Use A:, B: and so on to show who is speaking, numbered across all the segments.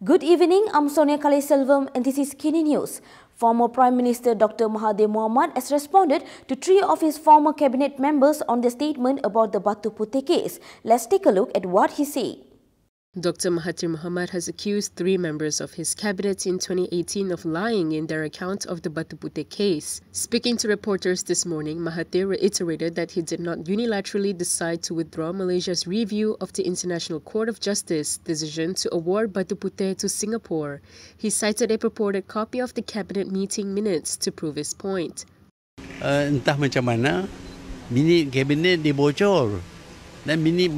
A: Good evening, I'm Sonia Kaleselvam and this is KiniNews. Former Prime Minister Dr Mahathir Mohamad has responded to 3 of his former cabinet members on their statement about the Batu Puteh case. Let's take a look at what he said.
B: Dr Mahathir Mohamad has accused 3 members of his cabinet in 2018 of lying in their account of the Batu Puteh case. Speaking to reporters this morning, Mahathir reiterated that he did not unilaterally decide to withdraw Malaysia's review of the International Court of Justice decision to award Batu Puteh to Singapore. He cited a purported copy of the cabinet meeting minutes to prove his point.
C: Entah macam mana, minit kabinet dibocor. Dan minit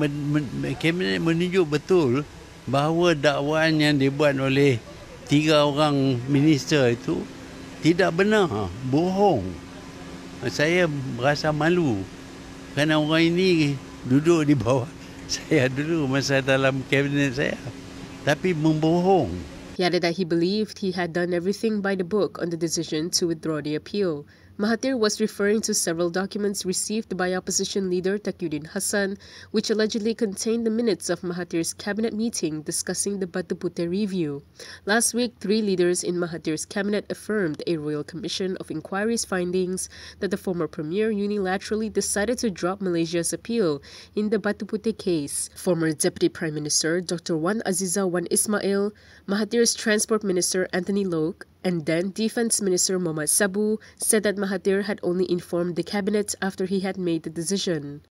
C: kabinet menunjuk betul bahawa dakwaan yang dibuat oleh 3 orang minister itu tidak benar, bohong. Saya berasa malu kerana orang ini duduk di bawah saya dulu masa dalam kabinet saya, tapi membohong.
B: He added that he believed he had done everything by the book on the decision to withdraw the appeal. Mahathir was referring to several documents received by opposition leader Taqiyuddin Hassan, which allegedly contained the minutes of Mahathir's cabinet meeting discussing the Batu Puteh review. Last week, 3 leaders in Mahathir's cabinet affirmed a Royal Commission of Inquiry's findings that the former premier unilaterally decided to drop Malaysia's appeal in the Batu Puteh case. Former Deputy Prime Minister Dr Wan Azizah Wan Ismail, Mahathir's Transport Minister Anthony Loke, and then Defence Minister Mohammad Sabu said that Mahathir had only informed the cabinet after he had made the decision.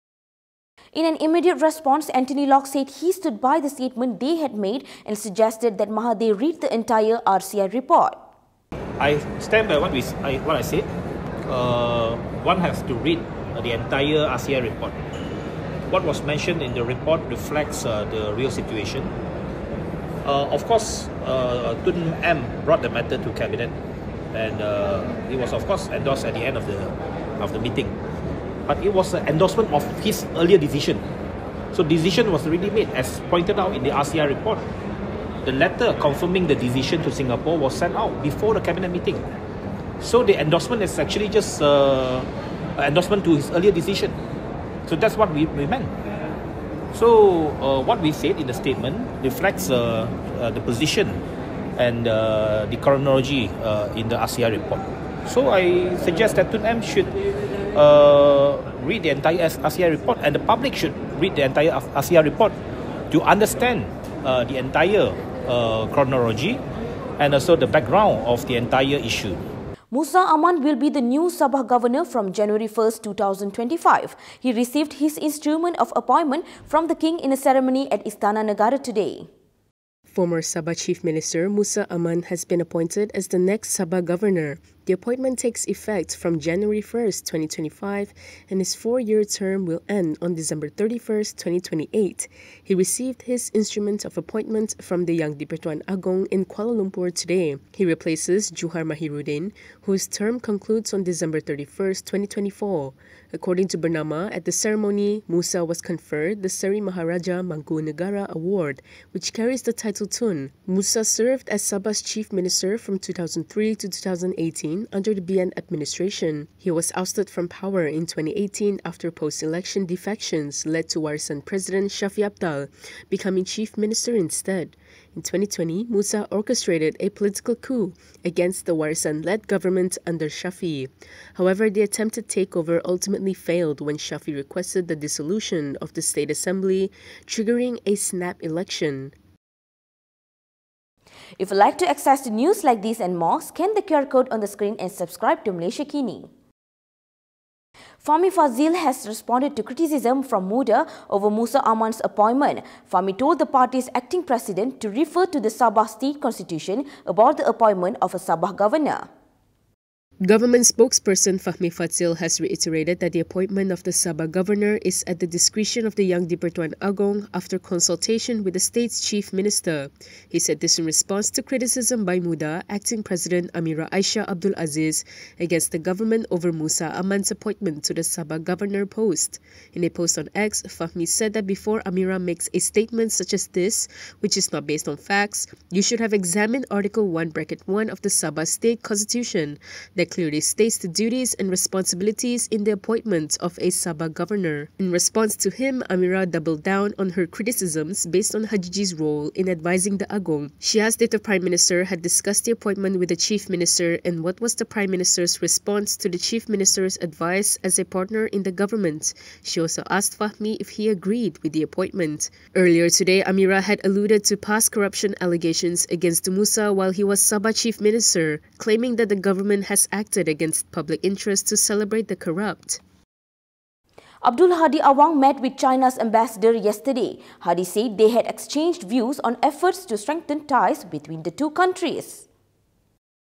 A: In an immediate response, Anthony Locke said he stood by the statement they had made and suggested that Mahathir read the entire RCI report.
D: I stand by what I said. One has to read the entire RCI report. What was mentioned in the report reflects the real situation. Of course, Tun M brought the matter to cabinet, and it was of course endorsed at the end of the meeting. But it was an endorsement of his earlier decision. So decision was already made, as pointed out in the RCI report. The letter confirming the decision to Singapore was sent out before the cabinet meeting. So the endorsement is actually just an endorsement to his earlier decision. So that's what we meant. So what we said in the statement reflects the position and the chronology in the RCI report. So I suggest that Tun M should read the entire RCI report, and the public should read the entire RCI report to understand the entire chronology and also the background of the entire issue.
A: Musa Aman will be the new Sabah governor from January 1st, 2025. He received his instrument of appointment from the king in a ceremony at Istana Negara today.
B: Former Sabah Chief Minister Musa Aman has been appointed as the next Sabah governor. The appointment takes effect from January 1st, 2025, and his 4-year term will end on December 31st, 2028. He received his instrument of appointment from the young di-Pertuan Agong in Kuala Lumpur today. He replaces Juhar Mahiruddin, whose term concludes on December 31st, 2024. According to Bernama, at the ceremony, Musa was conferred the Seri Maharaja Mangku Negara Award, which carries the title Tun. Musa served as Sabah's Chief Minister from 2003 to 2018 under the BN administration. He was ousted from power in 2018 after post-election defections led to Warisan President Shafi Aptal becoming Chief Minister instead. In 2020, Musa orchestrated a political coup against the Warisan-led government under Shafi. However, the attempted takeover ultimately failed when Shafi requested the dissolution of the State Assembly, triggering a snap election.
A: If you'd like to access the news like this and more, scan the QR code on the screen and subscribe to Malaysia Kini. Fahmi Fadzil has responded to criticism from Muda over Musa Aman's appointment. Fahmi told the party's acting president to refer to the Sabah State Constitution about the appointment of a Sabah governor.
B: Government spokesperson Fahmi Fadzil has reiterated that the appointment of the Sabah governor is at the discretion of the young di-Pertuan Agong after consultation with the state's chief minister. He said this in response to criticism by Muda acting president Amira Aisya Abdul Aziz against the government over Musa Aman's appointment to the Sabah governor post. In a post on X, Fahmi said that before Amira makes a statement such as this, which is not based on facts, you should have examined Article 1(1) of the Sabah State Constitution that that clearly states the duties and responsibilities in the appointment of a Sabah governor. In response to him, Amira doubled down on her criticisms based on Hajiji's role in advising the Agong. She asked if the Prime Minister had discussed the appointment with the Chief Minister and what was the Prime Minister's response to the Chief Minister's advice as a partner in the government. She also asked Fahmi if he agreed with the appointment. Earlier today, Amira had alluded to past corruption allegations against Musa while he was Sabah Chief Minister, claiming that the government has acted against public interest to celebrate the corrupt.
A: Abdul Hadi Awang met with China's ambassador yesterday. Hadi said they had exchanged views on efforts to strengthen ties between the two countries.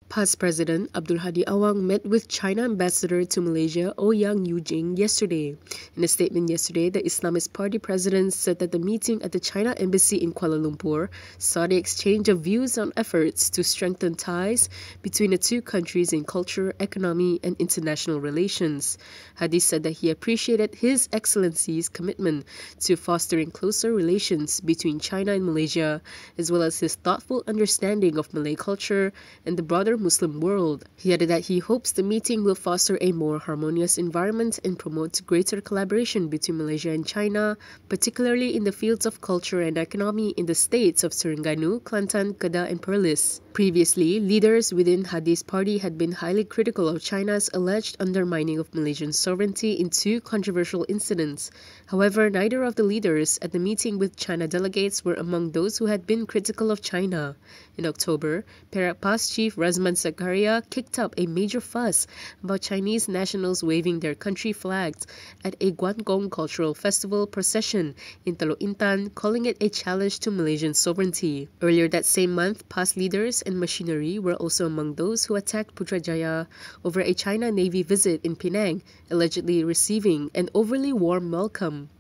B: Past President Abdul Hadi Awang met with China Ambassador to Malaysia Ouyang Yujing yesterday. In a statement yesterday, the Islamist Party president said that the meeting at the China Embassy in Kuala Lumpur saw the exchange of views on efforts to strengthen ties between the two countries in culture, economy and international relations. Hadi said that he appreciated His Excellency's commitment to fostering closer relations between China and Malaysia, as well as his thoughtful understanding of Malay culture and the broader Muslim world. He added that he hopes the meeting will foster a more harmonious environment and promote greater collaboration between Malaysia and China, particularly in the fields of culture and economy in the states of Terengganu, Kelantan, Kedah and Perlis. Previously, leaders within Hadi's party had been highly critical of China's alleged undermining of Malaysian sovereignty in two controversial incidents. However, neither of the leaders at the meeting with China delegates were among those who had been critical of China. In October, Perak Past Chief Razman Zakaria kicked up a major fuss about Chinese nationals waving their country flags at a Guangdong cultural festival procession in Teluk Intan, calling it a challenge to Malaysian sovereignty. Earlier that same month, past leaders and machinery were also among those who attacked Putrajaya over a China Navy visit in Penang, allegedly receiving an overly warm welcome.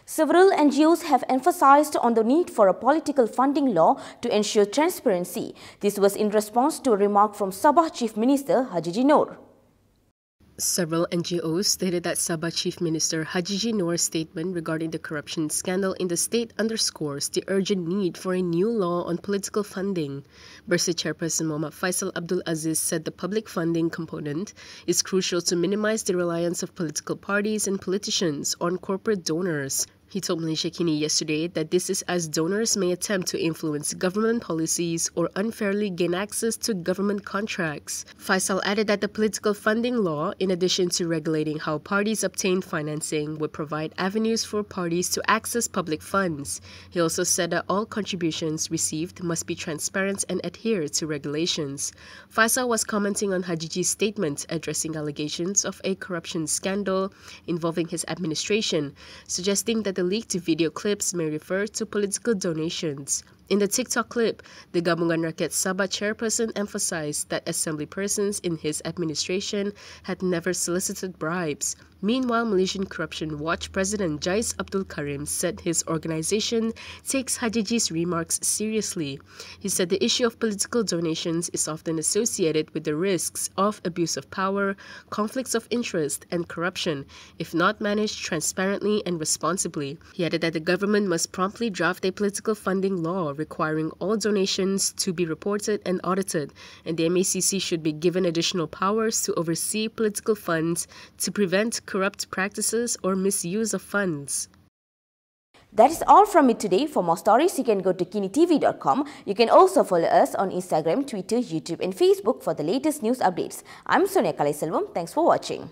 A: Several NGOs have emphasized on the need for a political funding law to ensure transparency. This was in response to a remark from Sabah Chief Minister Hajiji Noor.
B: Several NGOs stated that Sabah Chief Minister Hajiji Noor's statement regarding the corruption scandal in the state underscores the urgent need for a new law on political funding. Bursa Chairperson Muhammad Faisal Abdul Aziz said the public funding component is crucial to minimize the reliance of political parties and politicians on corporate donors. He told Malaysia Kini yesterday that this is as donors may attempt to influence government policies or unfairly gain access to government contracts. Faisal added that the political funding law, in addition to regulating how parties obtain financing, would provide avenues for parties to access public funds. He also said that all contributions received must be transparent and adhere to regulations. Faisal was commenting on Hajiji's statement addressing allegations of a corruption scandal involving his administration, suggesting that the leaked video clips may refer to political donations. In the TikTok clip, the Gabungan Rakyat Sabah chairperson emphasized that assembly persons in his administration had never solicited bribes. Meanwhile, Malaysian Corruption Watch President Jais Abdul Karim said his organization takes Hajiji's remarks seriously. He said the issue of political donations is often associated with the risks of abuse of power, conflicts of interest, and corruption, if not managed transparently and responsibly. He added that the government must promptly draft a political funding law requiring all donations to be reported and audited, and the MACC should be given additional powers to oversee political funds to prevent corrupt practices or misuse of funds.
A: That is all from me today. For more stories, you can go to kinitv.com. You can also follow us on Instagram, Twitter, YouTube and Facebook for the latest news updates. I'm Sonia Kalaiselvam. Thanks for watching.